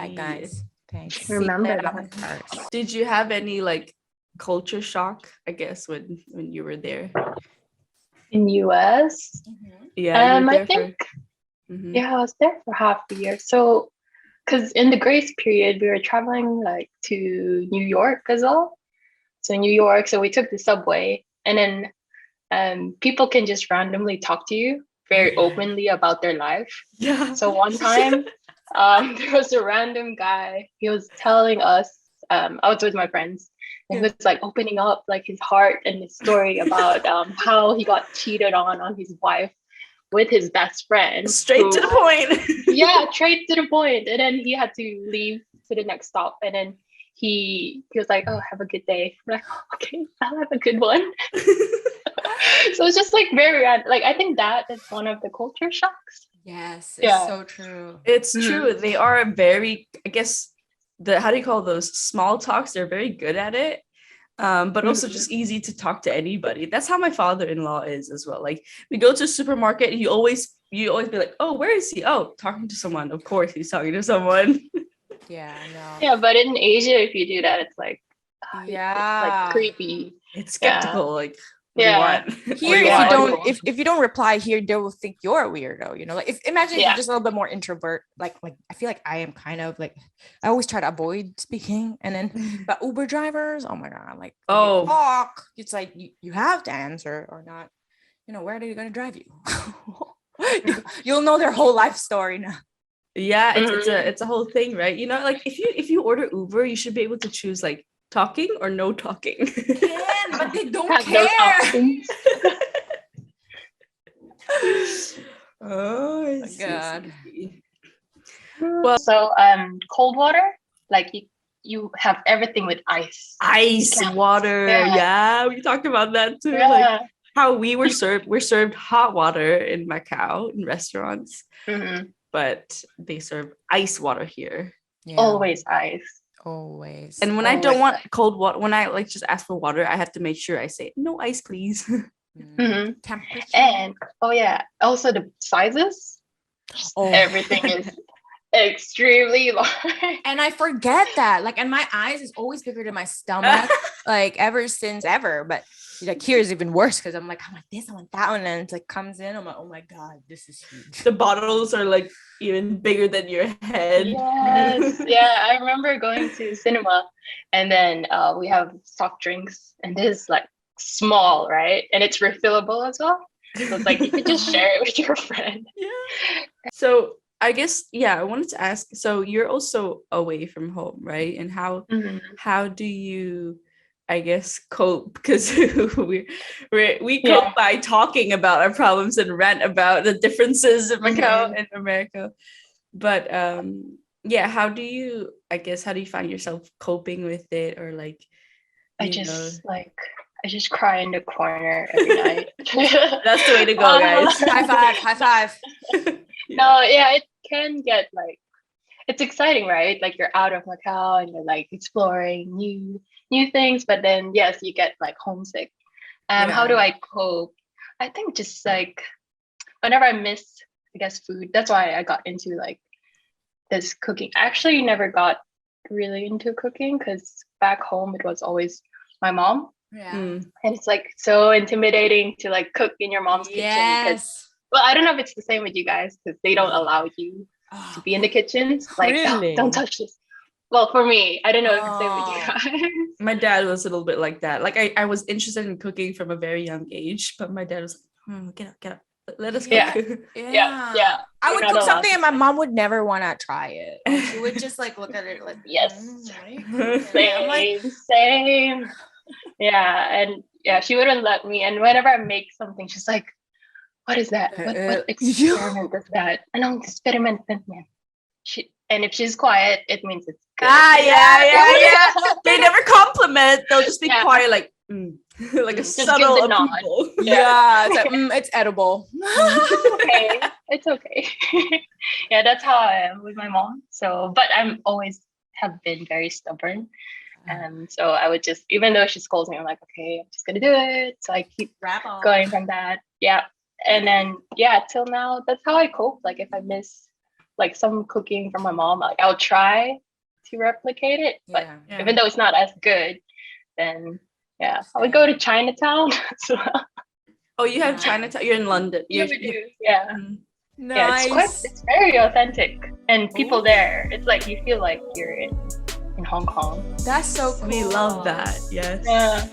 that, guys. Thanks. Remember that. First. Did you have any like culture shock, I guess, when you were there? In US? Yeah, you were there I think, Mhm. yeah, I was there for half the year. So, because in the grace period, we were traveling like to New York as well. So New York, so we took the subway, and then people can just randomly talk to you very openly about their life. Yeah. So one time, there was a random guy. He was telling us, I was with my friends, and he was like opening up like his heart and his story about how he got cheated on his wife with his best friend. Straight to the point. Yeah, straight to the point. And then he had to leave to the next stop, and then he was like, "Oh, have a good day." I'm like, "Okay, I'll have a good one." So it's just like very random. Like I think that is one of the culture shocks. Yes, it's so true. It's true. They are very, I guess, how do you call those small talks? They're very good at it. But also just easy to talk to anybody. That's how my father-in-law is as well. Like we go to a supermarket, you always be like, "Oh, where is he? Oh, talking to someone." Of course he's talking to someone. Yeah, I know. Yeah, but in Asia, if you do that, it's like, yeah, it's like creepy. It's skeptical. Like, yeah. Here, if you don't reply here, they will think you're a weirdo. You know, like imagine if you're just a little bit more introvert. Like I feel like I am kind of like I always try to avoid speaking, and then but Uber drivers, oh my god, like talk. It's like you have to answer or not. You know, where are they going to drive you? You'll know their whole life story now. Yeah, it's a whole thing, right? You know, like if you order Uber, you should be able to choose like talking or no talking. But they don't care. Oh my god. Well, so cold water, like you have everything with ice. Water. Yeah, we talked about that too. Yeah. Like how we're served hot water in Macau in restaurants. But they serve ice water here. Yeah. Always ice. Always. And when I don't want cold water, when I like just ask for water, I have to make sure I say no ice, please. Temperature. And also the sizes. Everything is extremely large. And I forget that. Like, and my eyes is always bigger than my stomach. Like ever. But like here is even worse because I'm like, I want this, I want that one, and it's like comes in. I'm like, oh my god, this is huge. The bottles are like even bigger than your head. Yes. Yeah, I remember going to cinema, and then we have soft drinks, and this is like small, right? And it's refillable as well. So it's like you could just share it with your friend. Yeah. So I guess I wanted to ask. So you're also away from home, right? And how do you, I guess, cope? Because we cope by talking about our problems and rant about the differences in Macau and America. But how do you find yourself coping with it, or like? I just cry in the corner every night. That's the way to go, guys. High five. No, it can get like, it's exciting, right? Like you're out of Macau and you're like exploring new things, but then yes, you get like homesick. How do I cope? I think just like whenever I miss, I guess, food. That's why I got into like this cooking. I actually never got really into cooking because back home it was always my mom. Yeah. And it's like so intimidating to like cook in your mom's kitchen. Well, I don't know if it's the same with you guys because they don't allow you to be in the kitchens. Like, really? Don't touch this. Well, for me, I don't know if it's the same with you guys. My dad was a little bit like that. Like I was interested in cooking from a very young age, but my dad was like, get up. Let us cook. Yeah. I would cook something and my mom would never want to try it. She would just like look at it like, yes. Same. Yeah. And she wouldn't let me. And whenever I make something, she's like, what is that? What experiment is that? Anong experiment yan? And if she's quiet, it means it's good. Yeah. They never compliment. They'll just be quiet, like like a just subtle give the nod. approval. Yeah, it's like, it's edible. It's okay. Yeah, that's how I am with my mom. So, but I'm always have been very stubborn. And so I would just, even though she scolds me, I'm like, okay, I'm just gonna do it. So I keep going from that. Yeah. And then till now, that's how I cope. Like if I miss like some cooking from my mom, like I'll try to replicate it, but even though it's not as good, then I would go to Chinatown as well. Oh, you have Chinatown. You're in London. Yeah, we do. Yeah. Nice. Yeah, it's very authentic, and people there, it's like you feel like you're in Hong Kong. That's so cool. We love that. Yes. Yeah.